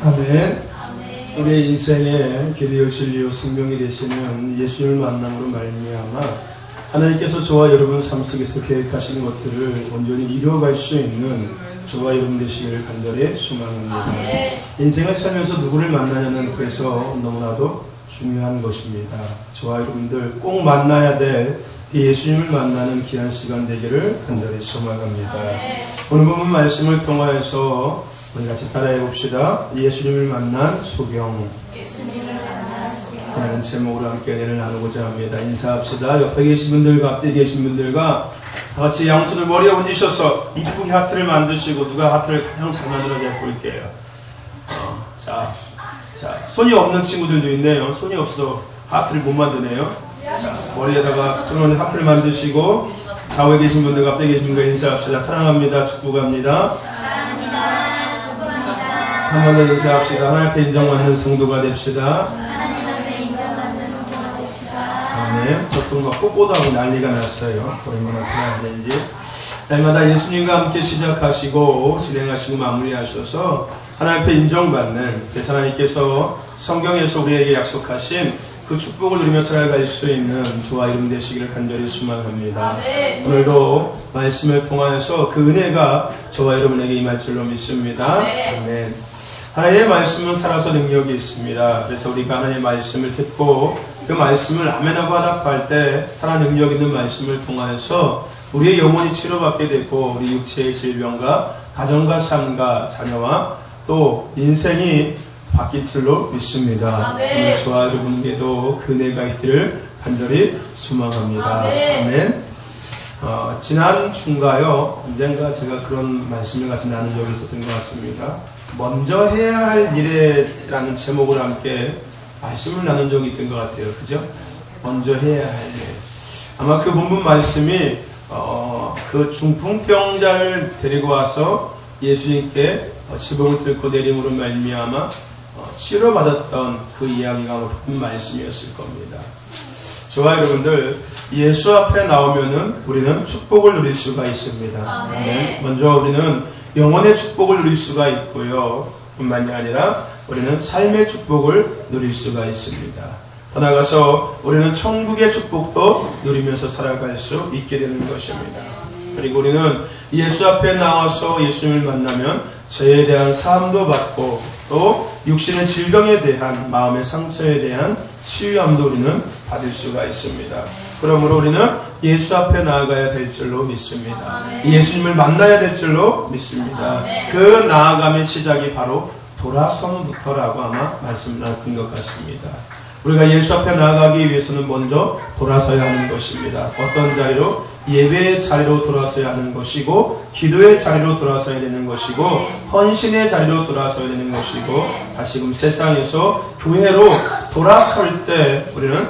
아멘. 우리의 인생의 길이요 진리요 생명이 되시는 예수님을 만남으로 말미암아 하나님께서 저와 여러분 삶 속에서 계획하시는 것들을 온전히 이루어갈 수 있는 저와 여러분 되시기를 간절히 소망합니다. 인생을 살면서 누구를 만나냐는 그래서 너무나도 중요한 것입니다. 저와 여러분들 꼭 만나야 될 예수님을 만나는 귀한 시간 되기를 간절히 소망합니다. 오늘 본문 말씀을 통하여서 우리 같이 따라해 봅시다. 예수님을 만난 소경. 라는 제목으로 함께 은혜를 나누고자 합니다. 인사합시다. 옆에 계신 분들과 앞에 계신 분들과 다 같이 양손을 머리에 얹으셔서 이쁘게 하트를 만드시고 누가 하트를 가장 잘 만들어야 볼게요. 자, 손이 없는 친구들도 있네요. 손이 없어서 하트를 못 만드네요. 자, 머리에다가 손을 하트를 만드시고 좌우에 계신 분들과 앞에 계신 분들과 인사합시다. 사랑합니다. 축복합니다. 한 번 더 인사합시다. 하나님 앞에 인정받는 성도가 됩시다. 아멘. 저도 막 뽀뽀하고 난리가 났어요. 얼마나 사랑하는지. 날마다 예수님과 함께 시작하시고 진행하시고 마무리하셔서 하나님 앞에 인정받는 그래서 하나님께서 성경에서 우리에게 약속하신 그 축복을 누리며 살아갈 수 있는 저와 여러분 되시기를 간절히 소망합니다. 오늘도 말씀을 통하여서 그 은혜가 저와 여러분에게 임할 줄로 믿습니다. 아멘. 하나님의 말씀은 살아서 능력이 있습니다. 그래서 우리가 하나님의 말씀을 듣고 그 말씀을 아멘하고 화답할 때 살아 능력 있는 말씀을 통하여서 우리의 영혼이 치료받게 되고 우리 육체의 질병과 가정과 삶과 자녀와 또 인생이 바뀔 줄로 믿습니다. 오늘 저와 여러분에게도 그 은혜가 있기를 간절히 소망합니다. 아멘. 지난 주인가요? 언젠가 제가 그런 말씀을 같이 나눈 적이 있었던 것 같습니다. 먼저 해야 할 일에라는 제목으로 함께 말씀을 나눈 적이 있던 것 같아요. 그죠? 먼저 해야 할 일. 아마 그 본문 말씀이 그 중풍병자를 데리고 와서 예수님께 지붕을 뚫고 내림으로 말미암아 치료받았던 그 이야기가 큰 말씀이었을 겁니다. 저와 여러분들 예수 앞에 나오면은 우리는 축복을 누릴 수가 있습니다. 먼저 우리는 영혼의 축복을 누릴 수가 있고요. 뿐만이 아니라 우리는 삶의 축복을 누릴 수가 있습니다. 더 나아가서 우리는 천국의 축복도 누리면서 살아갈 수 있게 되는 것입니다. 그리고 우리는 예수 앞에 나와서 예수님을 만나면 죄에 대한 사함도 받고 또 육신의 질병에 대한 마음의 상처에 대한 치유함도 우리는 받을 수가 있습니다. 그러므로 우리는 예수 앞에 나아가야 될 줄로 믿습니다. 예수님을 만나야 될 줄로 믿습니다. 그 나아감의 시작이 바로 돌아섬부터라고 아마 말씀을 나눈 것 같습니다. 우리가 예수 앞에 나아가기 위해서는 먼저 돌아서야 하는 것입니다. 어떤 자리로? 예배의 자리로 돌아서야 하는 것이고 기도의 자리로 돌아서야 되는 것이고 헌신의 자리로 돌아서야 되는 것이고 다시금 세상에서 교회로 돌아설 때 우리는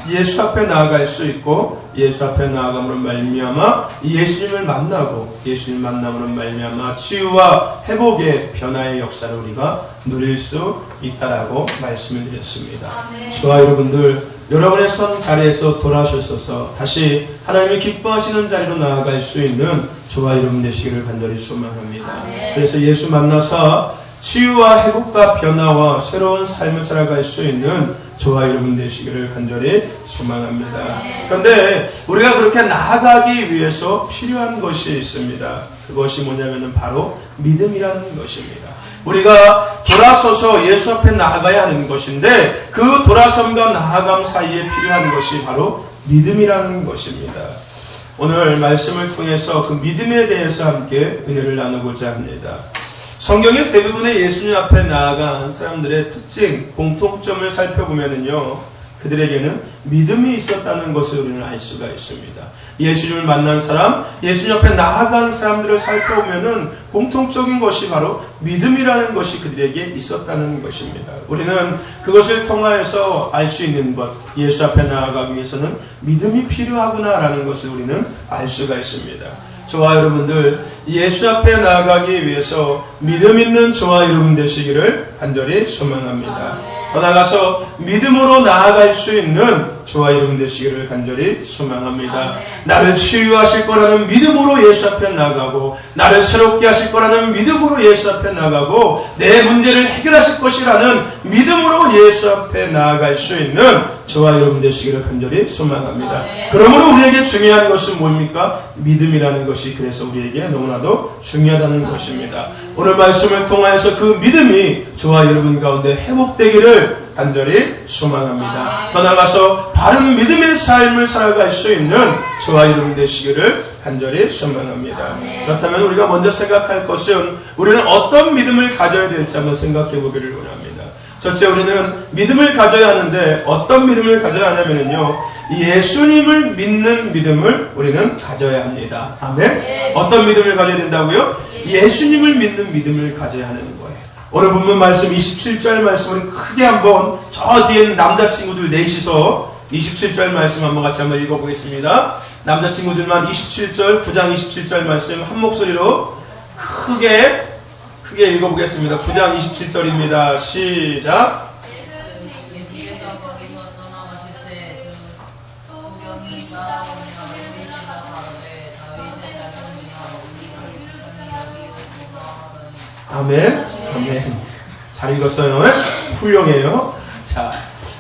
예수 앞에 나아갈 수 있고 예수 앞에 나아감으로 말미암아 예수님을 만나고 예수님 만남으로 말미암아 치유와 회복의 변화의 역사를 우리가 누릴 수 있다라고 말씀을 드렸습니다. 저와 여러분들 여러분의 선 자리에서 돌아오셔서 다시 하나님이 기뻐하시는 자리로 나아갈 수 있는 저와 여러분 되시기를 간절히 소망합니다. 그래서 예수 만나서 치유와 회복과 변화와 새로운 삶을 살아갈 수 있는 저와 여러분 되시기를 간절히 소망합니다. 그런데 우리가 그렇게 나아가기 위해서 필요한 것이 있습니다. 그것이 뭐냐면 바로 믿음이라는 것입니다. 우리가 돌아서서 예수 앞에 나아가야 하는 것인데 그 돌아섬과 나아감 사이에 필요한 것이 바로 믿음이라는 것입니다. 오늘 말씀을 통해서 그 믿음에 대해서 함께 은혜를 나누고자 합니다. 성경의 대부분의 예수님 앞에 나아간 사람들의 특징, 공통점을 살펴보면요, 그들에게는 믿음이 있었다는 것을 우리는 알 수가 있습니다. 예수님을 만난 사람, 예수님 앞에 나아간 사람들을 살펴보면은 공통적인 것이 바로 믿음이라는 것이 그들에게 있었다는 것입니다. 우리는 그것을 통하여서 알 수 있는 것, 예수 앞에 나아가기 위해서는 믿음이 필요하구나라는 것을 우리는 알 수가 있습니다. 저와 여러분들 예수 앞에 나아가기 위해서 믿음 있는 저와 여러분 되시기를 간절히 소망합니다. 더 나아가서 믿음으로 나아갈 수 있는 저와 여러분 되시기를 간절히 소망합니다. 나를 치유하실 거라는 믿음으로 예수 앞에 나가고, 나를 새롭게 하실 거라는 믿음으로 예수 앞에 나가고, 내 문제를 해결하실 것이라는 믿음으로 예수 앞에 나아갈 수 있는 저와 여러분 되시기를 간절히 소망합니다. 그러므로 우리에게 중요한 것은 뭡니까? 믿음이라는 것이 그래서 우리에게 너무나도 중요하다는 것입니다. 오늘 말씀을 통하여서 그 믿음이 저와 여러분 가운데 회복되기를 간절히 소망합니다. 더 나아가서 바른 믿음의 삶을 살아갈 수 있는 저와 여러분 되시기를 간절히 소망합니다. 그렇다면 우리가 먼저 생각할 것은 우리는 어떤 믿음을 가져야 될지 한번 생각해 보기를 원합니다. 첫째, 우리는 믿음을 가져야 하는데 어떤 믿음을 가져야 하냐면요, 예수님을 믿는 믿음을 우리는 가져야 합니다. 아멘. 어떤 믿음을 가져야 된다고요? 예수님을 믿는 믿음을 가져야 하는 거예요. 오늘 본문 말씀 27절 말씀을 크게 한번 저 뒤에 있는 남자친구들 넷이서 27절 말씀 한번 같이 한번 읽어보겠습니다. 남자친구들만 27절, 9장 27절 말씀 한 목소리로 크게 읽어보겠습니다. 9장 27절입니다. 시작. 예수께서 거기서 떠나가실새 소경이 따라오며 우리가 가로되 다윗의 자손이라 우리를 불쌍히 여기고 공경하더니. 아멘. 잘 읽었어요. 훌륭해요. 자,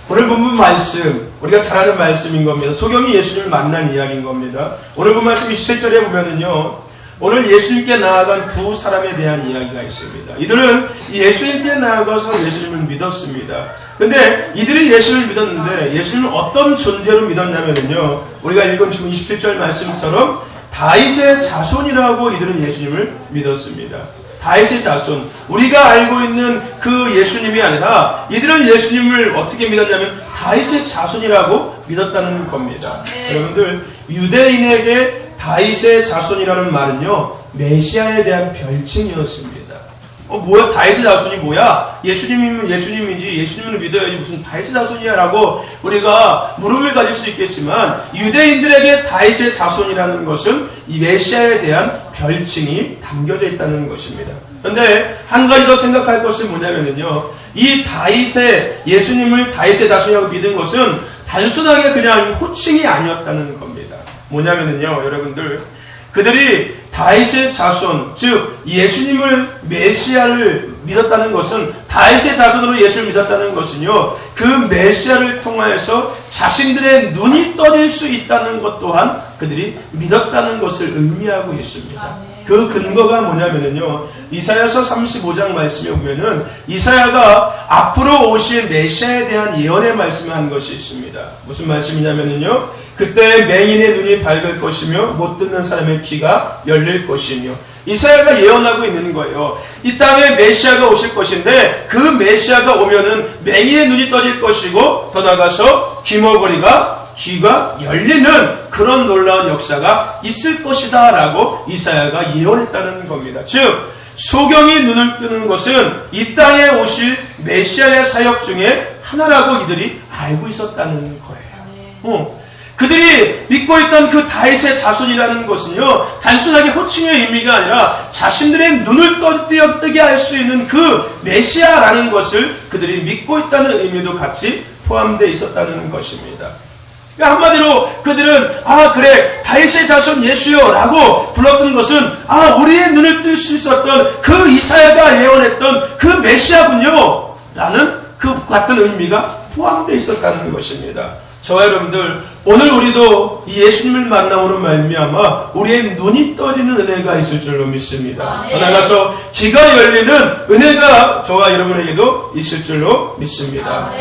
오늘 본문 말씀, 우리가 잘 아는 말씀인 겁니다. 소경이 예수님을 만난 이야기인 겁니다. 오늘 본문 말씀 27절에 보면은요, 오늘 예수님께 나아간 두 사람에 대한 이야기가 있습니다. 이들은 예수님께 나아가서 예수님을 믿었습니다. 근데 이들이 예수님을 믿었는데 예수님을 어떤 존재로 믿었냐면요, 우리가 읽은 지금 27절 말씀처럼 다윗의 자손이라고 이들은 예수님을 믿었습니다. 다윗의 자손, 우리가 알고 있는 그 예수님이 아니라 이들은 예수님을 어떻게 믿었냐면 다윗의 자손이라고 믿었다는 겁니다. 여러분들, 유대인에게 다윗의 자손이라는 말은요, 메시아에 대한 별칭이었습니다. 뭐야, 다윗의 자손이 뭐야? 예수님이면 예수님이지, 예수님을 믿어야지 무슨 다윗의 자손이야 라고 우리가 물음을 가질 수 있겠지만, 유대인들에게 다윗의 자손이라는 것은 이 메시아에 대한 별칭이 담겨져 있다는 것입니다. 그런데 한 가지 더 생각할 것은 뭐냐면요, 이 다윗의, 예수님을 다윗의 자손이라고 믿은 것은 단순하게 그냥 호칭이 아니었다는 겁니다. 뭐냐면요, 여러분들, 그들이 다윗의 자손, 즉 예수님을, 메시아를 믿었다는 것은, 다윗의 자손으로 예수를 믿었다는 것은요, 그 메시아를 통하여서 자신들의 눈이 떠질 수 있다는 것 또한 그들이 믿었다는 것을 의미하고 있습니다. 그 근거가 뭐냐면요, 이사야서 35장 말씀에 보면은 이사야가 앞으로 오실 메시아에 대한 예언의 말씀을 한 것이 있습니다. 무슨 말씀이냐면요, 그때 맹인의 눈이 밝을 것이며 못 듣는 사람의 귀가 열릴 것이며, 이사야가 예언하고 있는 거예요. 이 땅에 메시아가 오실 것인데 그 메시아가 오면은 맹인의 눈이 떠질 것이고, 더 나아가서 귀가 열리는 그런 놀라운 역사가 있을 것이다 라고 이사야가 예언했다는 겁니다. 즉 소경이 눈을 뜨는 것은 이 땅에 오실 메시아의 사역 중에 하나라고 이들이 알고 있었다는 거예요. 그들이 믿고 있던 그 다윗의 자손이라는 것은요, 단순하게 호칭의 의미가 아니라 자신들의 눈을 뜨게 할 수 있는 그 메시아라는 것을 그들이 믿고 있다는 의미도 같이 포함되어 있었다는 것입니다. 그러니까 한마디로 그들은 그래, 다윗의 자손 예수요 라고 불렀던 것은 우리의 눈을 뜰 수 있었던 그 이사야가 예언했던 그 메시아군요 라는 그 같은 의미가 포함되어 있었다는 것입니다. 저와 여러분들, 오늘 우리도 이 예수님을 만남으로 말미암아 우리의 눈이 떠지는 은혜가 있을 줄로 믿습니다. 나가서 귀가 열리는 은혜가 저와 여러분에게도 있을 줄로 믿습니다.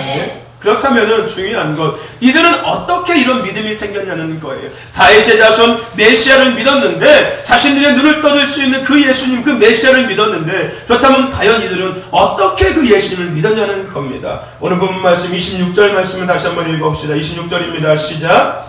그렇다면 중요한 것, 이들은 어떻게 이런 믿음이 생겼냐는 거예요. 다윗의 자손 메시아를 믿었는데, 자신들의 눈을 떠들 수 있는 그 예수님, 그 메시아를 믿었는데, 그렇다면 과연 이들은 어떻게 그 예수님을 믿었냐는 겁니다. 오늘 본문 말씀 26절 말씀을 다시 한번 읽어봅시다. 26절입니다. 시작.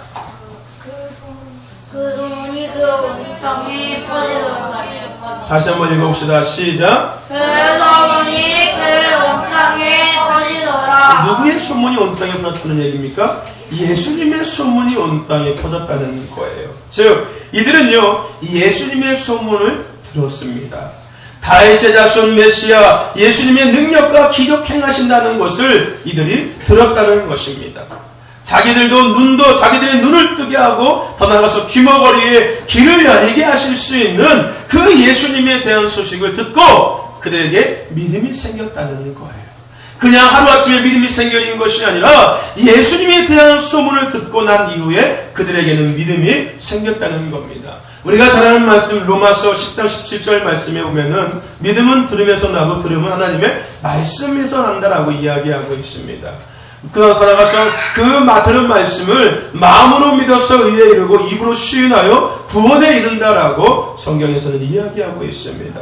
그 소문이 그 온 땅에 퍼지더라. 다시 한번 읽어봅시다. 시작. 그 소문이 그 온 땅에 퍼지더라. 누구의 소문이 온 땅에 퍼졌다는 얘기입니까? 예수님의 소문이 온 땅에 퍼졌다는 거예요. 즉 이들은요, 예수님의 소문을 들었습니다. 다윗의 자손 메시아, 예수님의 능력과 기적 행하신다는 것을 이들이 들었다는 것입니다. 자기들도 눈도 자기들의 눈을 뜨게 하고 더 나아가서 귀머거리에 길을 열게 하실 수 있는 그 예수님에 대한 소식을 듣고 그들에게 믿음이 생겼다는 거예요. 그냥 하루아침에 믿음이 생겨진 것이 아니라 예수님에 대한 소문을 듣고 난 이후에 그들에게는 믿음이 생겼다는 겁니다. 우리가 잘 아는 말씀 로마서 10장 17절 말씀에 보면은 믿음은 들음에서 나고 들음은 하나님의 말씀에서 난다라고 이야기하고 있습니다. 그러나 나가서 그 들은 말씀을 마음으로 믿어서 의에 이르고 입으로 시인하여 구원에 이른다라고 성경에서는 이야기하고 있습니다.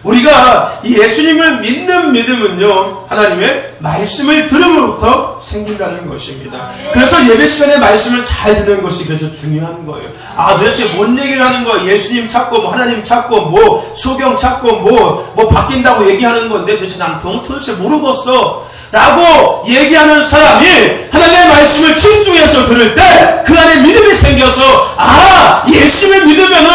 우리가 이 예수님을 믿는 믿음은요, 하나님의 말씀을 들음으로부터 생긴다는 것입니다. 그래서 예배 시간에 말씀을 잘 듣는 것이 그래서 중요한 거예요. 도대체 뭔 얘기를 하는 거야? 예수님 찾고, 하나님 찾고, 소경 찾고, 바뀐다고 얘기하는 건데, 난 도대체 모르겠어. 라고 얘기하는 사람이 하나님의 말씀을 집중해서 들을 때 그 안에 믿음이 생겨서 예수님을 믿으면은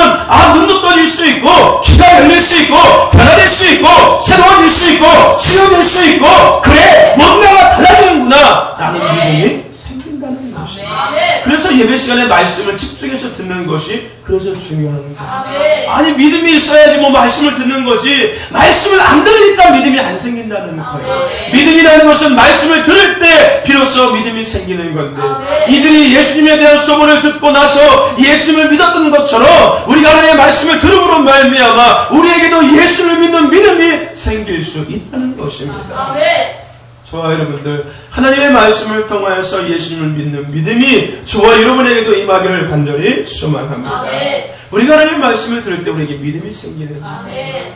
눈도 떠질 수 있고 귀가 열릴 수 있고 변화될 수 있고 새로워질 수 있고 치료될 수 있고 그래 뭔가가 달라지는구나 라는 믿음이 생긴다는 것입니다. 그래서 예배 시간에 말씀을 집중해서 듣는 것이 그래서 중요한 거예요. 아니 믿음이 있어야지 말씀을 듣는 거지 말씀을 안 들으니까 믿음이 안 생긴다는 거예요. 믿음이라는 것은 말씀을 들을 때 비로소 믿음이 생기는 건데 이들이 예수님에 대한 소문을 듣고 나서 예수님을 믿었던 것처럼 우리가 하나님의 말씀을 들음으로 말미암아 우리에게도 예수를 믿는 믿음이 생길 수 있다는 것입니다. 저와 여러분들 하나님의 말씀을 통하여서 예수님을 믿는 믿음이 저와 여러분에게도 임하기를 간절히 소망합니다. 우리가 하나님의 말씀을 들을 때 우리에게 믿음이 생기는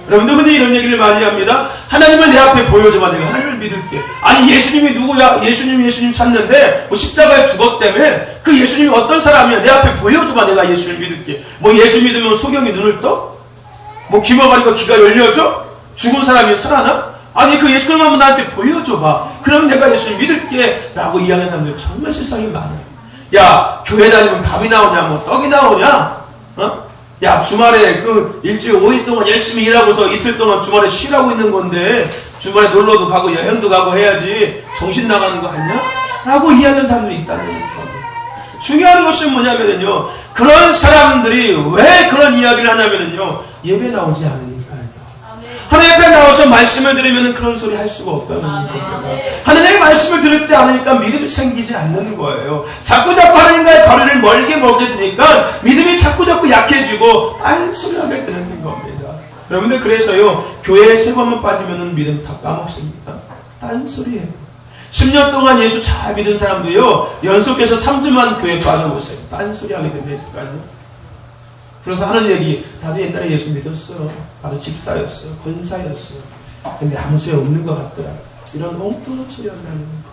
여러분들 근데 이런 얘기를 많이 합니다. 하나님을 내 앞에 보여줘봐 내가 하나님을 믿을게. 아니 예수님이 누구야? 예수님 찾는데 십자가에 죽었다며 그 예수님이 어떤 사람이야? 내 앞에 보여줘봐 내가 예수를 믿을게. 예수 믿으면 소경이 눈을 떠? 귀머거리가 귀가 열려져? 죽은 사람이 살아나? 아니 그 예수님 한번 나한테 보여줘봐. 그럼 내가 예수님 믿을게 라고 이야기하는 사람들이 정말 세상에 많아요. 야 교회 다니면 밥이 나오냐 떡이 나오냐? 야 주말에 일주일 5일 동안 열심히 일하고서 이틀 동안 주말에 쉬라고 있는 건데 주말에 놀러도 가고 여행도 가고 해야지 정신 나가는 거 아니야? 라고 이야기하는 사람들이 있다는 거예요. 중요한 것은 뭐냐면요 그런 사람들이 왜 그런 이야기를 하냐면요 예배 나오지 않으니까요. 하나님 앞에 나와서 말씀을 들으면 그런 소리 할 수가 없다는 거죠. 하나님의 말씀을 들었지 않으니까 믿음이 생기지 않는 거예요. 자꾸 하나님과의 거리를 멀게 되니까 믿음이 자꾸 약해지고 딴소리 하게 되는 겁니다. 여러분들 그래서요 교회에 3번만 빠지면 믿음 다 까먹습니다. 딴소리예요. 10년 동안 예수 잘 믿은 사람도요 연속해서 3주만 교회 빠져보세요. 딴소리 하게 된다니까요. 그래서 하는 얘기 나도 옛날에 예수 믿었어. 나도 집사였어. 권사였어. 근데 아무 소용 없는 것 같더라. 이런 엉뚱한 소리 한다는 거예요.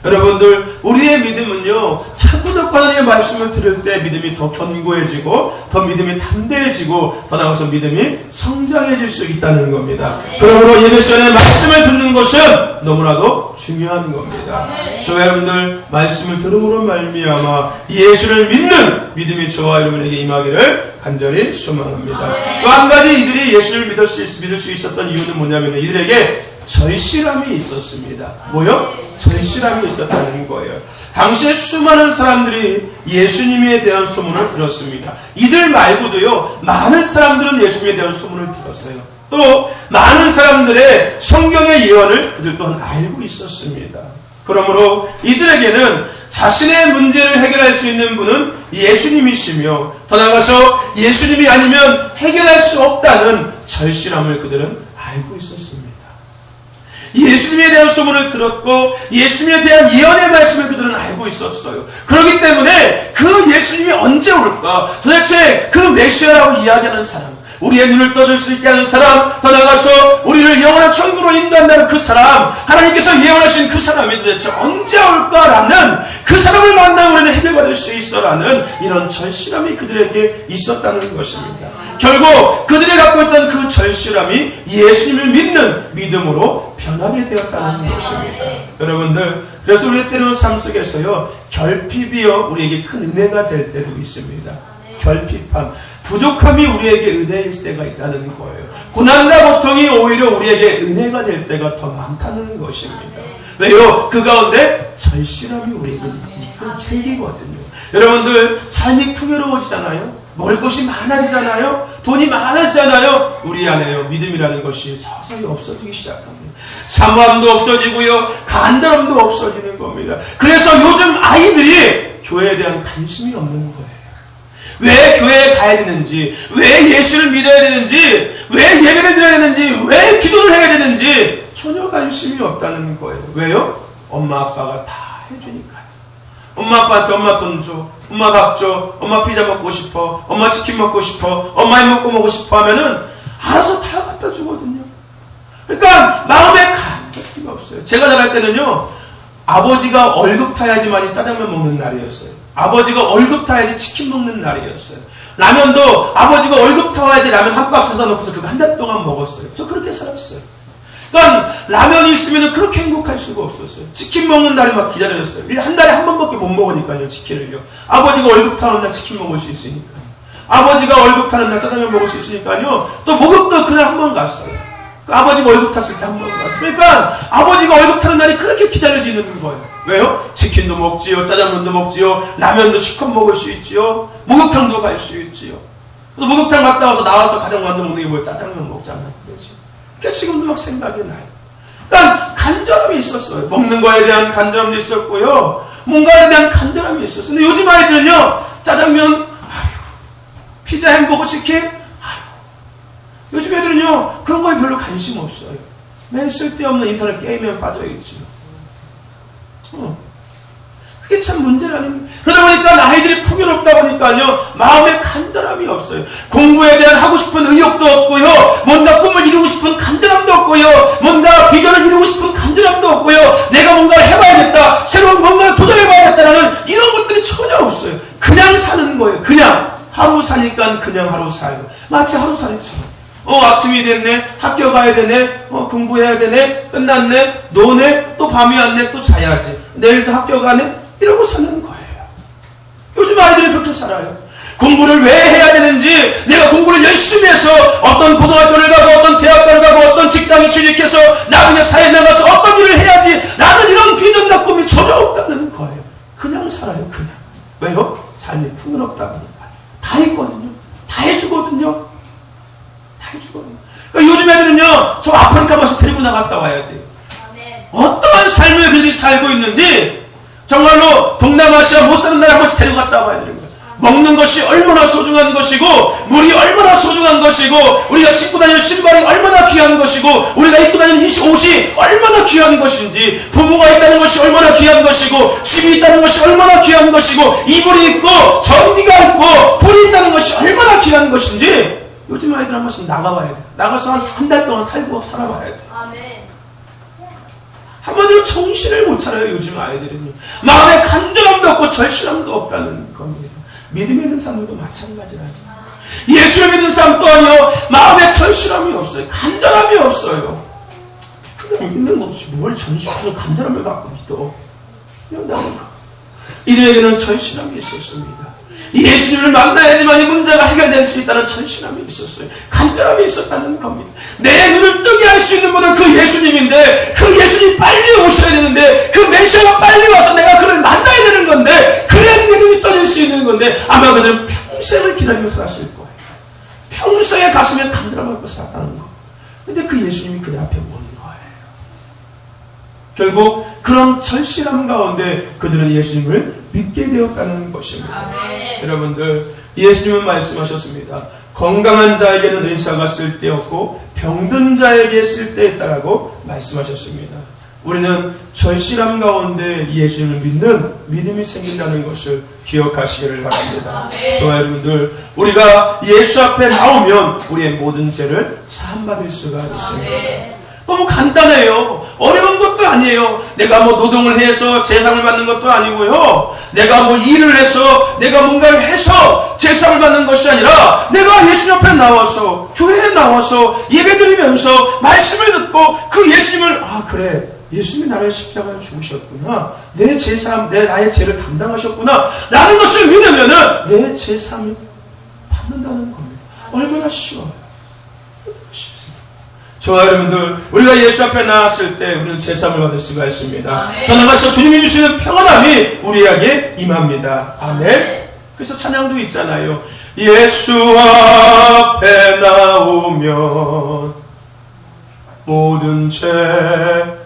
여러분들 우리의 믿음은요 자꾸 하나님의 말씀을 들을 때 믿음이 더 견고해지고 더 믿음이 담대해지고 더 나아가서 믿음이 성장해질 수 있다는 겁니다. 그러므로 예배 시간에 말씀을 듣는 것은 너무나도 중요한 겁니다. 저와 여러분들 말씀을 들음으로 말미암아 예수를 믿는 믿음이 저와 여러분에게 임하기를 간절히 소망합니다. 또 한 가지 이들이 예수를 믿을 수 있었던 이유는 뭐냐면 이들에게 절실함이 있었습니다. 뭐요? 절실함이 있었다는 거예요. 당시에 수많은 사람들이 예수님에 대한 소문을 들었습니다. 이들 말고도요 많은 사람들은 예수님에 대한 소문을 들었어요. 또 많은 사람들의 성경의 예언을 그들 또한 알고 있었습니다. 그러므로 이들에게는 자신의 문제를 해결할 수 있는 분은 예수님이시며 더 나아가서 예수님이 아니면 해결할 수 없다는 절실함을 그들은 알고 있었습니다. 예수님에 대한 소문을 들었고 예수님에 대한 예언의 말씀을 그들은 알고 있었어요. 그렇기 때문에 그 예수님이 언제 올까? 도대체 그 메시아라고 이야기하는 사람, 우리의 눈을 떠줄 수 있게 하는 사람, 더 나아가서 우리를 영원한 천국으로 인도한다는 그 사람, 하나님께서 예언하신 그 사람이 도대체 언제 올까라는 그 사람을 만나면 우리는 해결받을 수 있어라는 이런 절실함이 그들에게 있었다는 것입니다. 결국 그들이 갖고 있던 그 절실함이 예수님을 믿는 믿음으로 변하게 되었다는 것입니다. 여러분들 그래서 우리 때로는 삶 속에서요 결핍이요 우리에게 큰 은혜가 될 때도 있습니다. 결핍함, 부족함이 우리에게 은혜일 때가 있다는 거예요. 고난과 고통이 오히려 우리에게 은혜가 될 때가 더 많다는 것입니다. 왜요? 그 가운데 절실함이 우리에게 있기 생기거든요. 여러분들 삶이 풍요로워지잖아요. 먹을 것이 많아지잖아요. 돈이 많아지잖아요. 우리 안에요 믿음이라는 것이 서서히 없어지기 시작합니다. 사모함도 없어지고요, 간절함도 없어지는 겁니다. 그래서 요즘 아이들이 교회에 대한 관심이 없는 거예요. 왜 교회에 가야 되는지, 왜 예수를 믿어야 되는지, 왜 예배를 드려야 되는지, 왜 기도를 해야 되는지 전혀 관심이 없다는 거예요. 왜요? 엄마 아빠가 다 해주니까요. 엄마 아빠한테 엄마 돈 줘, 엄마 밥 줘, 엄마 피자 먹고 싶어, 엄마 치킨 먹고 싶어, 엄마 이 먹고 싶어 하면은 알아서 다 갖다 주거든요. 그러니까 마음에 감격이 없어요. 제가 자랄 때는요, 아버지가 월급 타야지만이 짜장면 먹는 날이었어요. 아버지가 월급 타야지 치킨 먹는 날이었어요. 라면도 아버지가 월급 타야지 라면 한 박스 사 놓고서 그거 한 달 동안 먹었어요. 저 그렇게 살았어요. 그러니까 라면이 있으면 그렇게 행복할 수가 없었어요. 치킨 먹는 날이 막 기다려졌어요. 한 달에 한 번밖에 못 먹으니까요, 치킨을요. 아버지가 월급 타는 날 치킨 먹을 수 있으니까요. 아버지가 월급 타는 날 짜장면 먹을 수 있으니까요. 또 목욕도 그날 한 번 갔어요. 아버지가 월급 탔을 때 한 번 갔어요. 그러니까 아버지가 월급 타는 날이 그렇게 기다려지는 거예요. 왜요? 치킨도 먹지요, 짜장면도 먹지요, 라면도 실컷 먹을 수 있지요, 목욕탕도 갈 수 있지요. 또 목욕탕 갔다 와서 나와서 가장 먼저 먹는 게 뭐예요? 짜장면 먹잖아요. 그렇지? 그러니까 지금도 막 생각이 나요. 그러니까 간절함이 있었어요. 먹는 거에 대한 간절함도 있었고요, 뭔가에 대한 간절함이 있었어요. 근데 요즘 아이들은요, 짜장면, 아유, 피자, 햄버거, 치킨, 아유. 요즘 애들은요, 그런 거에 별로 관심 없어요. 맨 쓸데없는 인터넷 게임에 빠져있지요. 그게 참 문제라는. 그러다 보니까 아이들이 풍요롭다 보니까요, 마음에 간절함이 없어요. 공부에 대한 하고 싶은 의욕도 없고요, 뭔가 꿈을 이루고 싶은 간절함도 없고요, 뭔가 비전을 이루고 싶은 간절함도 없고요, 내가 뭔가를 해봐야겠다, 새로운 뭔가를 도전해봐야겠다라는 이런 것들이 전혀 없어요. 그냥 사는 거예요. 그냥 하루 사니까 그냥 하루 살고, 마치 하루살이처럼. 아침이 됐네, 학교 가야 되네, 공부해야 되네, 끝났네, 노네, 또 밤이 왔네, 또 자야지, 내일도 학교 가네, 이러고 사는 거예요. 요즘 아이들이 그렇게 살아요. 공부를 왜 해야 되는지, 내가 공부를 열심히 해서 어떤 고등학교를 가고 어떤 대학교를 가고 어떤 직장에 취직해서 나중에 사회에 나가서 어떤 일을 해야지 라는 이런 비전과 꿈이 전혀 없다는 거예요. 그냥 살아요. 그냥. 왜요? 삶이 풍요롭다 보니까. 다 있거든요. 다 해주거든요. 그러니까 요즘 애들은요, 저 아프리카 가서 데리고 나갔다 와야 돼요. 어떠한 삶을 그들이 살고 있는지 정말로 동남아시아 못 사는 나라 한 번씩 데리고 갔다 와야 되는 거예요. 먹는 것이 얼마나 소중한 것이고, 물이 얼마나 소중한 것이고, 우리가 신고 다니는 신발이 얼마나 귀한 것이고, 우리가 입고 다니는 옷이 얼마나 귀한 것인지, 부모가 있다는 것이 얼마나 귀한 것이고, 집이 있다는 것이 얼마나 귀한 것이고, 이불이 있고 전기가 있고 불이 있다는 것이 얼마나 귀한 것인지 요즘 아이들 한 번씩 나가봐야 돼. 나가서 한 달 동안 살아봐야 돼. 아멘. 한마디로 정신을 못 차려요. 요즘 아이들은요. 마음에 간절함도 없고 절실함도 없다는 겁니다. 믿음이 있는 사람들도 마찬가지라요. 예수를 믿는 사람 또한요, 마음에 절실함이 없어요. 간절함이 없어요. 그냥 믿는 것이 뭘 절실한 간절함을 갖고 믿어. 이들에게는 절실함이 있었습니다. 예수님을 만나야지만 이 문제가 해결될 수 있다는 절실함이 있었어요. 간절함이 있었다는 겁니다. 내 눈을 뜨게 할 수 있는 분은 그 예수님인데, 그 예수님이 빨리 오셔야 되는데, 그 메시아가 빨리 와서 내가 그를 만나야 되는 건데, 그래야지 내 눈이 떠질 수 있는 건데, 아마 그들은 평생을 기다리면서 사실 거예요. 평생에 가슴에 간절함을 갖고 살았다는 거. 근데 그 예수님이 그들 앞에 오는 거예요. 결국 그런 절실함 가운데 그들은 예수님을 믿게 되었다는 것입니다. 아멘. 여러분들, 예수님은 말씀하셨습니다. 건강한 자에게는 의사가 쓸데없고 병든 자에게 쓸데있다라고 말씀하셨습니다. 우리는 절실함 가운데 예수님을 믿는 믿음이 생긴다는 것을 기억하시기를 바랍니다. 저와 여러분들, 우리가 예수 앞에 나오면 우리의 모든 죄를 사함받을 수가 있습니다. 너무 간단해요. 어려운 것도 아니에요. 내가 뭐 노동을 해서 제상을 받는 것도 아니고요. 내가 뭐 일을 해서, 내가 뭔가를 해서 제상을 받는 것이 아니라, 내가 예수님 앞에 나와서, 교회에 나와서 예배드리면서 말씀을 듣고 그 예수님을, 그래, 예수님이 나를 십자가에 죽으셨구나, 내 제사함, 나의 죄를 담당하셨구나 라는 것을 믿으면은 내 제사함이 받는다는 겁니다. 얼마나 쉬워요. 쉽습니다. 저와 여러분들, 우리가 예수 앞에 나왔을 때 우리는 제사함을 받을 수가 있습니다. 아멘. 더 나아가서 주님이 주시는 평안함이 우리에게 임합니다. 아멘. 그래서 찬양도 있잖아요. 예수 앞에 나오면 모든 죄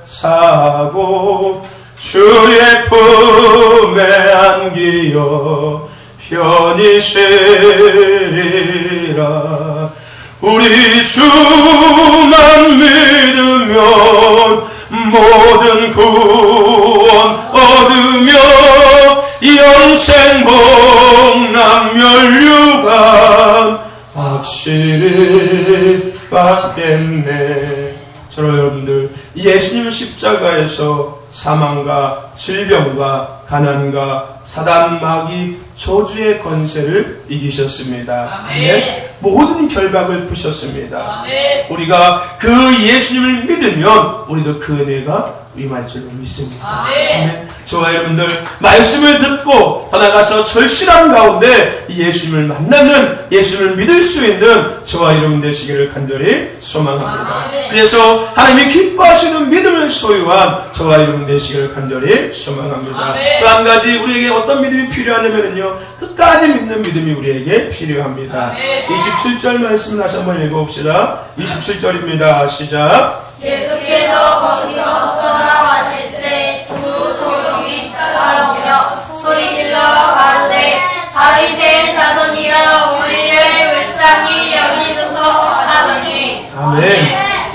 사고 주의 품에 안기어 편히 쉬리라. 우리 주만 믿으면 모든 구원 얻으며 영생 복락 면류관 확실히 받겠네. 저로 여러분들, 예수님 십자가에서 사망과 질병과 가난과 사단 마귀 저주의 권세를 이기셨습니다. 아멘. 모든 결박을 푸셨습니다. 아멘. 우리가 그 예수님을 믿으면 우리도 그 은혜가 임할 줄로 믿습니다. 아멘. 저와 여러분들, 말씀을 듣고 더 나가서 절실한 가운데 예수님을 만나는, 예수님을 믿을 수 있는 저와 여러분 되시기를 간절히 소망합니다. 아멘. 그래서 하나님이 기뻐하시는 믿음을 소유한 저와 여러분 되시기를 간절히 소망합니다. 아멘. 또 한 가지 우리에게 어떤 믿음이 필요하냐면요, 끝까지 믿는 믿음이 우리에게 필요합니다. 아멘. 27절 말씀 다시 한번 읽어봅시다. 27절입니다. 시작. 예수께서 거기서 떠나가실새 두 소경이 따라오며 소리질러 가로되 다윗의 자손이여 우리를 불쌍히 여기소서 하더니. 아멘.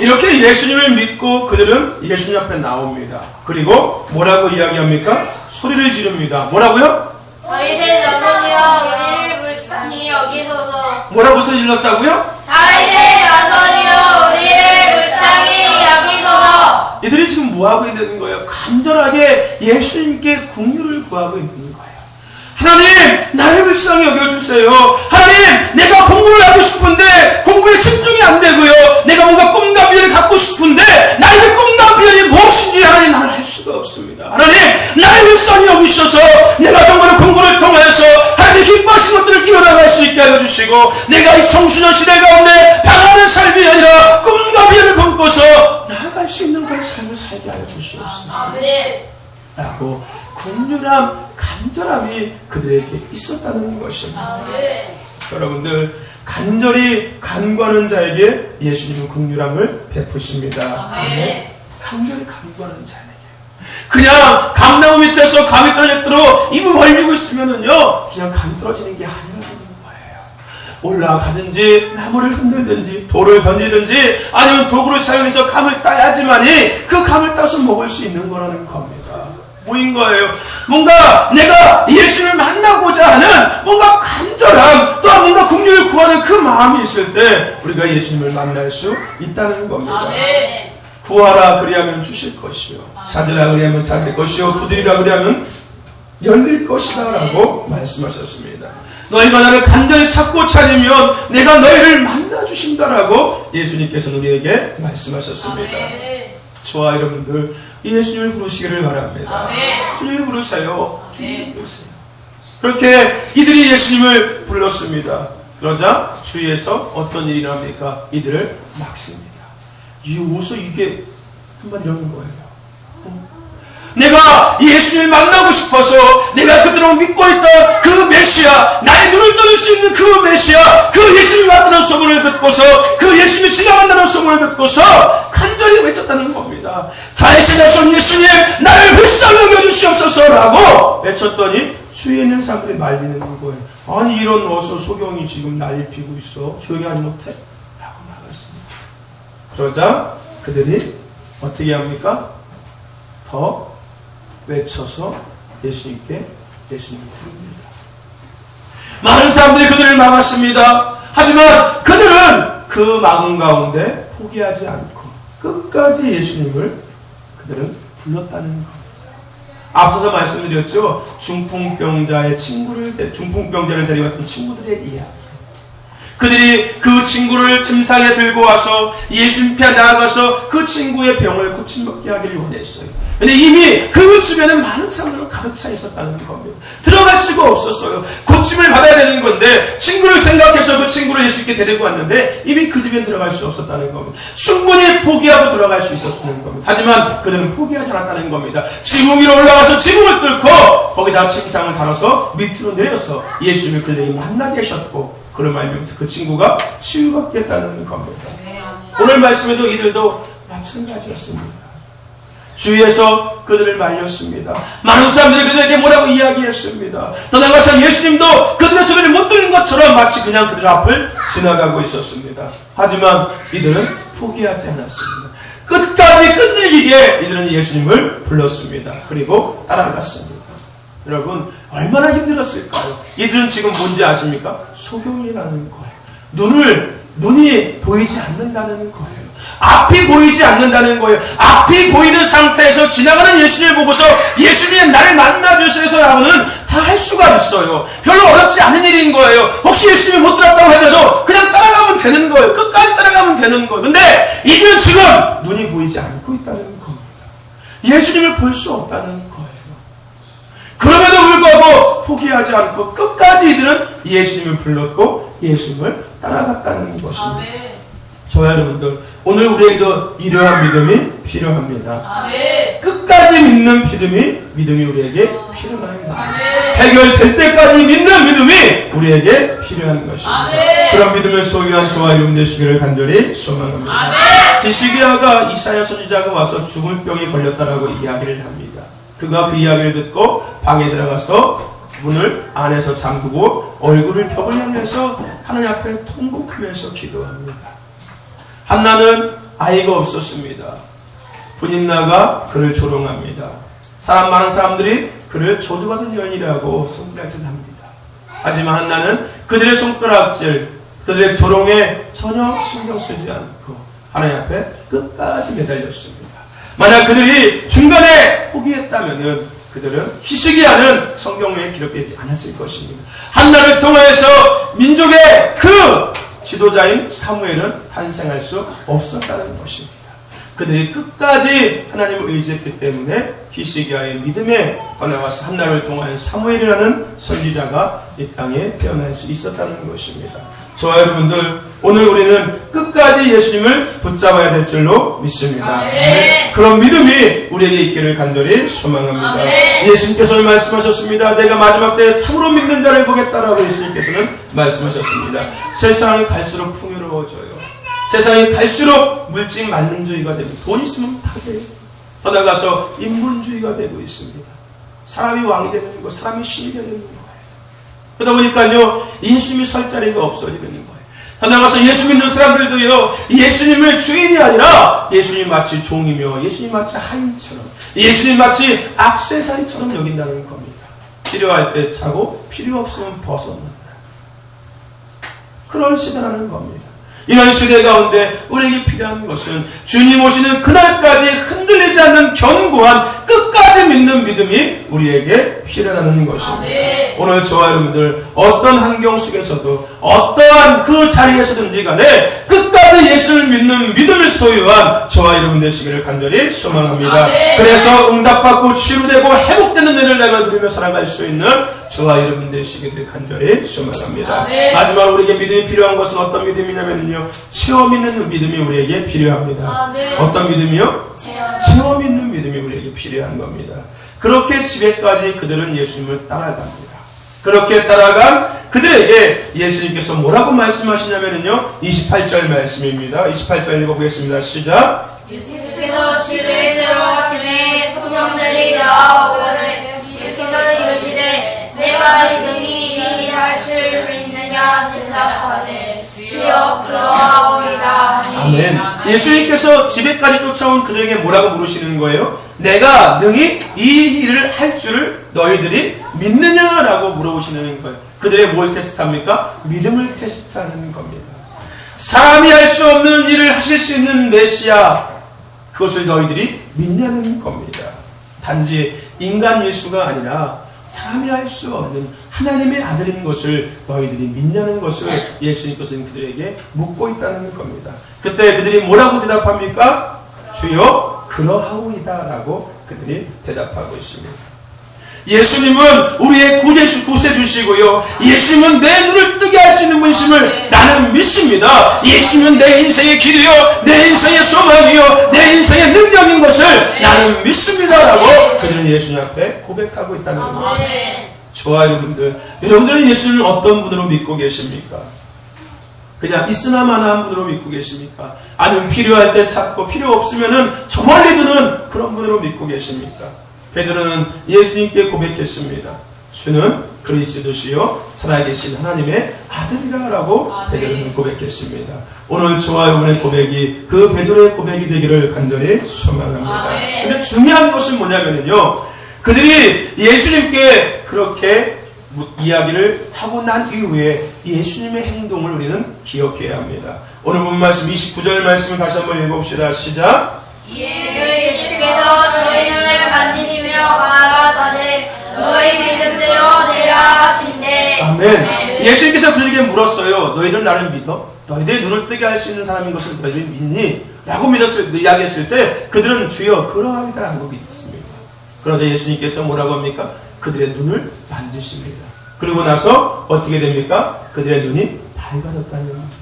이렇게 예수님을 믿고 그들은 예수님 앞에 나옵니다. 그리고 뭐라고 이야기합니까? 소리를 지릅니다. 뭐라고요? 다윗의 자손이여 우리를 불쌍히 여기소서. 뭐라고 소리 질렀다고요? 다윗의 자손이여 우리를 불쌍히 여기소서. 이들이 지금 뭐하고 있는 거예요? 간절하게 예수님께 긍휼을 구하고 있는 거예요. 하나님, 나를 불쌍히 여겨주세요. 하나님, 내가 공부를 하고 싶은데 공부에 집중이 안 되고요. 내가 뭔가 꿈과 비전을 갖고 싶은데 나에게 꿈과 비전이 무엇인지 하나님 나를 알 수가 없습니다. 하나님, 나를 불쌍히 여기셔서 내가 정말 공부를 통해서 하나님 기뻐하신 것들을 이뤄나갈 수 있게 하여 주시고, 내가 이 청소년 시대 가운데 방황하는 삶이 아니라 꿈과 비전을 품고서 나아갈 수 있는 그런 삶을 살게 하여 주시옵소서. 아멘. 라고 긍휼함, 간절함이 그들에게 있었다는 것입니다. 아멘. 여러분들, 간절히 간구하는 자에게 예수님은 긍휼함을 베푸십니다. 아멘. 간절히 간구하는 자에게. 그냥 감나무 밑에서 감이 떨어졌도록 입을 벌리고 있으면은요, 그냥 감이 떨어지는 게 아니라는 거예요. 올라가든지 나무를 흔들든지 돌을 던지든지 아니면 도구를 사용해서 감을 따야지만이 그 감을 따서 먹을 수 있는 거라는 겁니다. 뭐인 거예요? 뭔가 내가 예수님을 만나고자 하는 뭔가 간절함, 또한 뭔가 긍휼을 구하는 그 마음이 있을 때 우리가 예수님을 만날 수 있다는 겁니다. 아멘. 구하라 그리하면 주실 것이요, 찾으라 그리하면 찾을 것이요, 두드리라 그리하면 열릴 것이다 라고 말씀하셨습니다. 너희가 나를 간절히 찾고 찾으면 내가 너희를 만나 주신다라고 예수님께서는 우리에게 말씀하셨습니다. 아멘. 저와 여러분들, 예수님을 부르시기를 바랍니다. 아멘. 주님을 부르세요. 주님을 아멘. 부르세요. 그렇게 이들이 예수님을 불렀습니다. 그러자 주위에서 어떤 일이 일어납니까? 이들을 막습니다. 이 옷을 이게 한번 이러는 거예요. 내가 예수님을 만나고 싶어서 내가 그들을 믿고 있던 그 메시아, 나의 눈을 떠날 수 있는 그 메시아, 그 예수님이 왔다는 소문을 듣고서, 그 예수님이 지나간다는 소문을 듣고서 간절히 외쳤다는 겁니다. 다윗의 자손 예수님, 나를 불쌍히 여겨주시옵소서라고 외쳤더니 주위에 있는 사람들이 말리는 거예요. 아니, 이런 어서 소경이 지금 난리 피고 있어. 조용히 하지 못해? 라고 말했습니다. 그러자 그들이 어떻게 합니까? 더 외쳐서 예수님을 부릅니다. 많은 사람들이 그들을 막았습니다. 하지만 그들은 그 막은 가운데 포기하지 않고 끝까지 예수님을 그들은 불렀다는 겁니다. 앞서서 말씀드렸죠. 중풍병자의 중풍병자를 데려갔던 친구들의 이야기. 그들이 그 친구를 침상에 들고 와서 예수님 앞에 나아가서 그 친구의 병을 고침받게 하기를 원했어요. 근데 이미 그 집에는 많은 사람들로 가득 차 있었다는 겁니다. 들어갈 수가 없었어요. 고침을 받아야 되는 건데 친구를 생각해서 그 친구를 예수님께 데리고 왔는데 이미 그 집에 들어갈 수 없었다는 겁니다. 충분히 포기하고 들어갈 수 있었다는 겁니다. 하지만 그들은 포기하지 않았다는 겁니다. 지붕 위로 올라가서 지붕을 뚫고 거기다 침상을 달아서 밑으로 내려서 예수님을 그들이 만나게 하셨고 그런 말이면서 그 친구가 치유받겠다는 겁니다. 오늘 말씀에도 이들도 마찬가지였습니다. 주위에서 그들을 말렸습니다. 많은 사람들이 그들에게 뭐라고 이야기했습니다. 더 나아가서 예수님도 그들의 소리를 못 들은 것처럼 마치 그냥 그들 앞을 지나가고 있었습니다. 하지만 이들은 포기하지 않았습니다. 끝까지 끈질기게 이들은 예수님을 불렀습니다. 그리고 따라갔습니다. 여러분 얼마나 힘들었을까요? 이들은 지금 뭔지 아십니까? 소경이라는 거예요. 눈이 보이지 않는다는 거예요. 앞이 보이지 않는다는 거예요. 앞이 보이는 상태에서 지나가는 예수님을 보고서 예수님이 나를 만나주셔서라고는 다 할 수가 있어요. 별로 어렵지 않은 일인 거예요. 혹시 예수님이 못 들었다고 하더라도 그냥 따라가면 되는 거예요. 끝까지 따라가면 되는 거예요. 근데 이들은 지금 눈이 보이지 않고 있다는 겁니다. 예수님을 볼 수 없다는 거예요. 그럼에도 불구하고 포기하지 않고 끝까지 이들은 예수님을 불렀고 예수님을 따라갔다는 것입니다. 저와 여러분들 오늘 우리에게도 이러한 믿음이 필요합니다. 끝까지 믿는 믿음이 우리에게 필요합니다. 해결될 때까지 믿는 믿음이 우리에게 필요한 것입니다. 그런 믿음을 소유한 저와 여러분 되시기를 간절히 소망합니다. 히스기야가 이사야 선지자가 와서 죽을 병이 걸렸다라고 이야기를 합니다. 그가 그 이야기를 듣고 방에 들어가서 문을 안에서 잠그고 얼굴을 벽을 향해서 하나님 앞에 통곡하면서 기도합니다. 한나는 아이가 없었습니다. 분인나가 그를 조롱합니다. 많은 사람들이 그를 저주받은 여인이라고 손가락질합니다. 하지만 한나는 그들의 손가락질, 그들의 조롱에 전혀 신경 쓰지 않고 하나님 앞에 끝까지 매달렸습니다. 만약 그들이 중간에 포기했다면 그들은 히스기야는 성경에 기록되지 않았을 것입니다. 한나를 통해서 민족의 그 지도자인 사무엘은 탄생할 수 없었다는 것입니다. 그들이 끝까지 하나님을 의지했기 때문에 히스기야의 믿음에 떠나와서 한나를 통한 사무엘이라는 선지자가 이 땅에 태어날 수 있었다는 것입니다. 저와 여러분들 오늘 우리는 끝까지 예수님을 붙잡아야 될 줄로 믿습니다. 그런 믿음이 우리에게 있기를 간절히 소망합니다. 예수님께서 말씀하셨습니다. 내가 마지막 때에 참으로 믿는 자를 보겠다라고 예수님께서는 말씀하셨습니다. 세상이 갈수록 풍요로워져요. 세상이 갈수록 물질 만능주의가 되고 돈 있으면 다 돼요. 더 나아가서 인본주의가 되고 있습니다. 사람이 왕이 되는 거, 사람이 신이 되는 거예요. 그러다 보니까요 예수님이 설 자리가 없어지는 거예요. 더 나아가서 예수 믿는 사람들도요 예수님을 주인이 아니라 예수님 마치 종이며 예수님 마치 하인처럼 예수님 마치 액세서리처럼 여긴다는 겁니다. 필요할 때 차고 필요 없으면 벗어놓는다. 그런 시대라는 겁니다. 이런 시대 가운데 우리에게 필요한 것은 주님 오시는 그날까지 흔들리지 않는 견고한 끝까지 믿는 믿음이 우리에게 필요하다는 것입니다. 오늘 저와 여러분들 어떤 환경 속에서도 어떠한 그 자리에서든지 간에 끝까지 예수를 믿는 믿음을 소유한 저와 여러분 되시기를 간절히 소망합니다. 그래서 응답받고 치유되고 회복되는 은혜를 내가 누리며 살아갈 수 있는 저와 여러분 되시기를 간절히 소망합니다. 마지막 우리에게 믿음이 필요한 것은 어떤 믿음이냐면요 체험 있는 믿음이 우리에게 필요합니다. 어떤 믿음이요? 체험 있는 믿음이 우리에게 필요한 겁니다. 그렇게 집에까지 그들은 예수님을 따라갑니다. 그렇게 따라간 그들에게 예수님께서 뭐라고 말씀하시냐면요 28절 말씀입니다. 28절 읽어보겠습니다. 시작. 예수께서 집에 들어가시니 소경들이 나아오거늘 예수께서 이르시되 내가 능히 이 할 줄 믿느냐 대답하되 주여 그러하오이다. 아멘. 예수님께서 집에까지 쫓아온 그들에게 뭐라고 물으시는 거예요? 내가 능히 이 일을 할 줄을 너희들이 믿느냐라고 물어보시는 거예요. 그들의 뭘 테스트합니까? 믿음을 테스트하는 겁니다. 사람이 할 수 없는 일을 하실 수 있는 메시아, 그것을 너희들이 믿냐는 겁니다. 단지 인간 예수가 아니라 사람이 할 수 없는 하나님의 아들인 것을 너희들이 믿냐는 것을 예수님께서는 그들에게 묻고 있다는 겁니다. 그때 그들이 뭐라고 대답합니까? 주여 그러하오이다 라고 그들이 대답하고 있습니다. 예수님은 우리의 구세주시고요. 예수님은 내 눈을 뜨게 할 수 있는 분이심을 나는 믿습니다. 예수님은 내 인생의 길이요, 내 인생의 소망이요, 내 인생의 능력인 것을 나는 믿습니다라고 그들은 예수님 앞에 고백하고 있다는 겁니다. 좋아요, 여러분들은 예수님을 어떤 분으로 믿고 계십니까? 그냥 있으나마나한 분으로 믿고 계십니까? 아니면 필요할 때 찾고 필요 없으면은 저 멀리 두는 그런 분으로 믿고 계십니까? 베드로는 예수님께 고백했습니다. 주는 그리스도시요 살아계신 하나님의 아들이라고 베드로는 고백했습니다. 오늘 저와 여러분의 고백이 그 베드로의 고백이 되기를 간절히 소망합니다. 근데 중요한 것은 뭐냐면요, 그들이 예수님께 그렇게 이야기를 하고 난 이후에 예수님의 행동을 우리는 기억해야 합니다. 오늘 본 말씀 29절 말씀을 다시 한번 읽어봅시다. 시작. 예수께서 저희 눈을 만지시며 가라사대 너희 믿음대로 되라 하신대. 아멘. 예수님께서 그들에게 물었어요. 너희들 나를 믿어? 너희들이 눈을 뜨게 할 수 있는 사람인 것을 너희들이 믿니? 라고 이야기했을 때 그들은 주여 그러하리다 라고 믿습니다. 그러자 예수님께서 뭐라고 합니까? 그들의 눈을 만지십니다. 그리고 나서 어떻게 됩니까? 그들의 눈이 밝아졌다는 겁니다.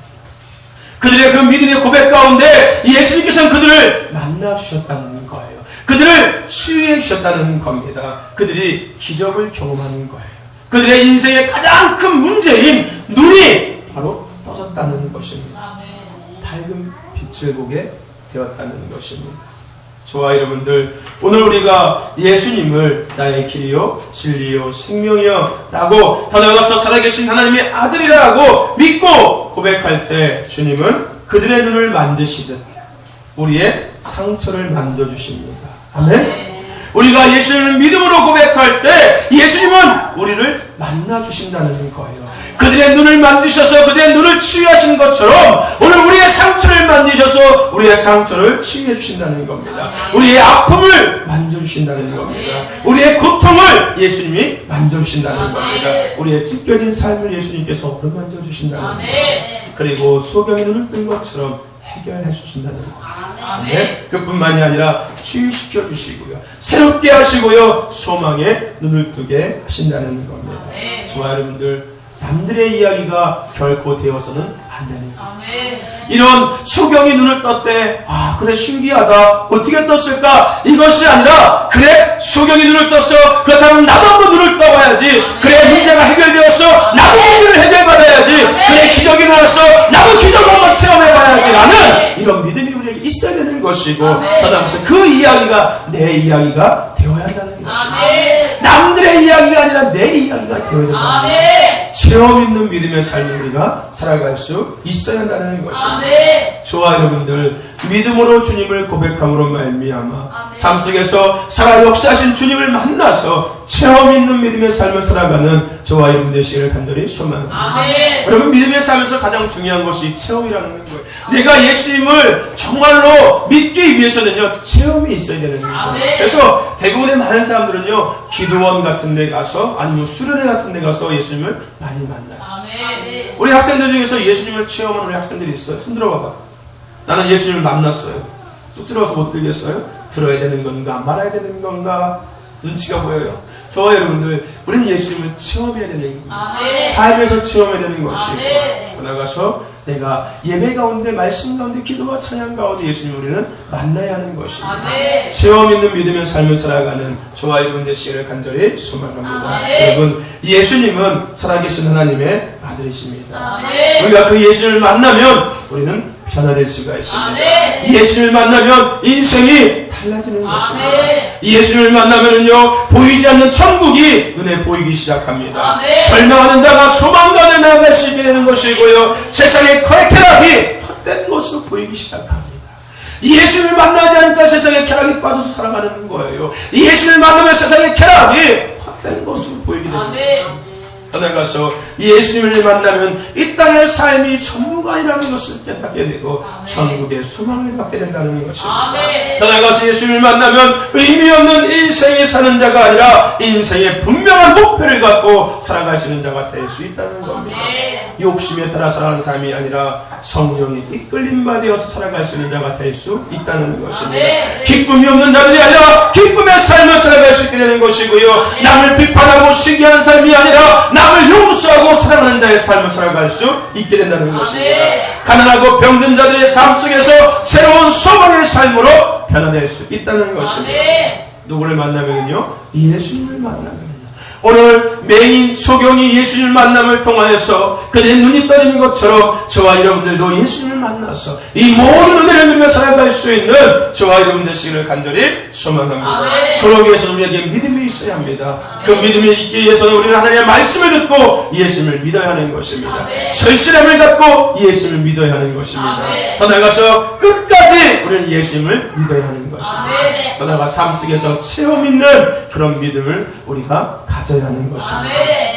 그들의 그 믿음의 고백 가운데 예수님께서는 그들을 만나주셨다는 거예요. 그들을 치유해 주셨다는 겁니다. 그들이 기적을 경험하는 거예요. 그들의 인생의 가장 큰 문제인 눈이 바로 떠졌다는 것입니다. 밝은 빛을 보게 되었다는 것입니다. 저와 여러분들, 오늘 우리가 예수님을 나의 길이요 진리요 생명이요 라고 더 나아가서 살아계신 하나님의 아들이라고 믿고 고백할 때 주님은 그들의 눈을 만지시듯 우리의 상처를 만져주십니다. 아멘. 우리가 예수님을 믿음으로 고백할 때 예수님은 우리를 만나주신다는 거예요. 그들의 눈을 만지셔서 그들의 눈을 치유하신 것처럼 오늘 우리의 상처를 만지셔서 우리의 상처를 치유해 주신다는 겁니다. 우리의 아픔을 만져주신다는 겁니다. 우리의 고통을 예수님이 만져주신다는 겁니다. 우리의 찢겨진 삶을 예수님께서 어루만져 주신다는 겁니다. 그리고 소경의 눈을 뜬 것처럼 해결해 주신다는 겁니다. 네? 그뿐만이 아니라 치유시켜 주시고요, 새롭게 하시고요, 소망에 눈을 뜨게 하신다는 겁니다. 저와 여러분들, 남들의 이야기가 결코 되어서는 안 되는 거예요. 이런 소경이 눈을 떴대. 아, 그래, 신기하다. 어떻게 떴을까? 이것이 아니라, 그래, 소경이 눈을 떴어. 그렇다면 나도 한번 눈을 떠봐야지. 그래, 문제가 해결되었어. 나도 문제를 해결받아야지. 그래, 기적이 나왔어. 나도 기적을 한번 체험해봐야지. 라는 이런 믿음이 우리에게 있어야 되는 것이고, 더나아가서 그 이야기가 내 이야기가 되어야 한다는 것입니다. 남들의 이야기가 아니라 내 이야기가 되어야 된다는 것입니다. 체험 있는 믿음의 삶을 우리가 살아갈 수 있어야 한다는 것입니다. 저와 여러분들, 믿음으로 주님을 고백함으로 말미암아 삶 속에서 살아 역사하신 주님을 만나서 체험 있는 믿음의 삶을 살아가는 저와 여러분 되시기를 간절히 소망합니다. 여러분, 믿음의 삶에서 가장 중요한 것이 체험이라는 거예요. 내가 예수님을 정말로 믿기 위해서는요, 체험이 있어야 되는 거예요. 그래서 대부분의 많은 사람들은요, 기도원 같은 데 가서 아니면 수련회 같은 데 가서 예수님을 많이 만나요. 우리 학생들 중에서 예수님을 체험하는 우리 학생들이 있어요. 손 들어봐봐. 나는 예수님을 만났어요. 쑥스러워서 못 들겠어요? 들어야 되는 건가 말아야 되는 건가 눈치가 보여요. 저와 여러분들, 우리는 예수님을 체험해야 되는 겁니다. 삶에서 체험해야 되는 것이고, 나가서 내가 예배 가운데, 말씀 가운데, 기도와 찬양 가운데 예수님 우리는 만나야 하는 것입니다. 체험 있는 믿음의 삶을 살아가는 저와 여러분 되시기를 간절히 소망합니다. 여러분, 예수님은 살아계신 하나님의 아들이십니다. 우리가 그 예수님을 만나면 우리는 변화될 수가 있습니다. 예수님을 만나면 인생이 달라지는 것입니다. 예수님을 만나면은요, 보이지 않는 천국이 눈에 보이기 시작합니다. 절망하는 자가 소망 가운데 나아갈 수 있게 되는 것이고요, 세상의 쾌락이 헛된 것으로 보이기 시작합니다. 예수님을 만나지 않으니까 세상의 쾌락이 빠져서 살아가는 거예요. 예수님을 만나면 세상의 쾌락이 헛된 것으로 보이게 되는 것입니다. 나가서 예수님을 만나면 이 땅의 삶이 전부 순간이라는 것을 깨닫게 되고 천국의 소망을 갖게 된다는 것입니다. 아멘. 더 나아가서 예수님을 만나면 의미 없는 인생이 사는 자가 아니라 인생의 분명한 목표를 갖고 살아가시는 자가 될 수 있다는 겁니다. 욕심에 따라 살아가는 삶이 아니라 성령이 이끌림 받아서 살아갈 수 있는 자가 될 수 있다는 것입니다. 기쁨이 없는 자들이 아니라 기쁨의 삶을 살아갈 수 있게 되는 것이고요. 남을 비판하고 시기하는 삶이 아니라 남을 용서하고 사랑하는 자의 삶을 살아갈 수 있게 된다는 것입니다. 가난하고 병든 자들의 삶 속에서 새로운 소망의 삶으로 변화될 수 있다는 것입니다. 누구를 만나면요? 예수님을 만나면 오늘 맹인 소경이 예수님을 만남을 통하여서 그들의 눈이 떠지는 것처럼 저와 여러분들도 예수님을 만나서 이 모든 은혜를 누리며 살아갈 수 있는 저와 여러분 되시기를 간절히 소망합니다. 그러기 위해서는 우리에게 믿음이 있어야 합니다. 그 믿음이 있기 위해서는 우리는 하나님의 말씀을 듣고 예수님을 믿어야 하는 것입니다. 절실함을 갖고 예수님을 믿어야 하는 것입니다. 더 나아가서 끝까지 우리는 예수님을 믿어야 하는 것입니다. 더 나아가 삶 속에서 체험 있는 그런 믿음을 우리가 가져야 하는 것입니다.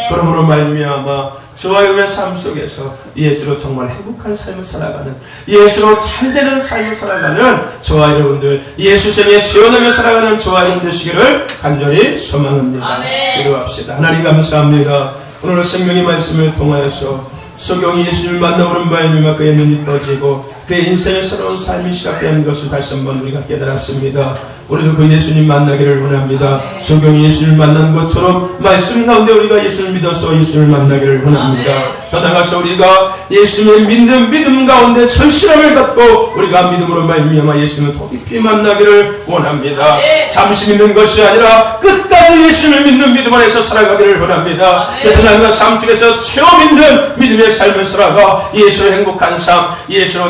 그러므로 말미암아 저와 여러분의 삶 속에서 예수로 정말 행복한 삶을 살아가는, 예수로 잘되는 삶을 살아가는 저와 여러분들, 예수생에 지원하며 살아가는 저와 여러분 되시기를 간절히 소망합니다. 기도합시다. 하나님 감사합니다. 오늘 생명의 말씀을 통하여서 소경이 예수님을 만나오는 바에 그의 눈이 떠지고 그의 인생의 새로운 삶이 시작되는 것을 다시 한번 우리가 깨달았습니다. 우리도 그 예수님 만나기를 원합니다. 소경이 예수님을 만난 것처럼 말씀 가운데 우리가 예수를 믿어서 예수를 만나기를 원합니다. 더 나아가서 우리가 예수님의 믿음 가운데 절실함을 갖고 우리가 믿음으로 말미암아 예수님을 더 깊이 만나기를 원합니다. 잠시 믿는 것이 아니라 끝까지 예수님을 믿는 믿음 안에서 살아가기를 원합니다. 그래서 나는 삶 속에서 체험 있는 믿음의 삶을 살아가 예수의 행복한 삶, 예수로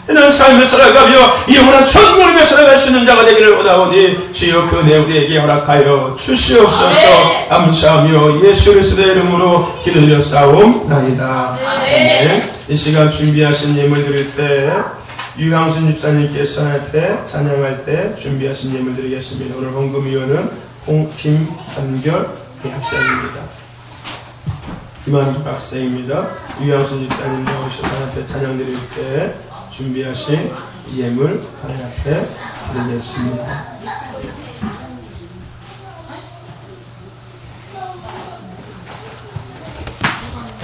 는 삶을 살아가며 영원한 천국을 위해 살아갈 수 있는 자가 되기를 원하오니 주여 그 은혜 우리에게 허락하여 주시옵소서. 감사하며 예수 그리스도의 이름으로 기도드렸사옵나이다. 아멘. 이 시간 준비하신 예물 드릴 때 유향순 집사님께서 할 때 찬양할 때 준비하신 예물 드리겠습니다. 오늘 헌금위원은 김한결 학생입니다. 김한결 학생입니다. 유향순 집사님 나오셔서 한테 찬양 드릴 때 준비하신 예물 하나님 앞에 드리겠습니다.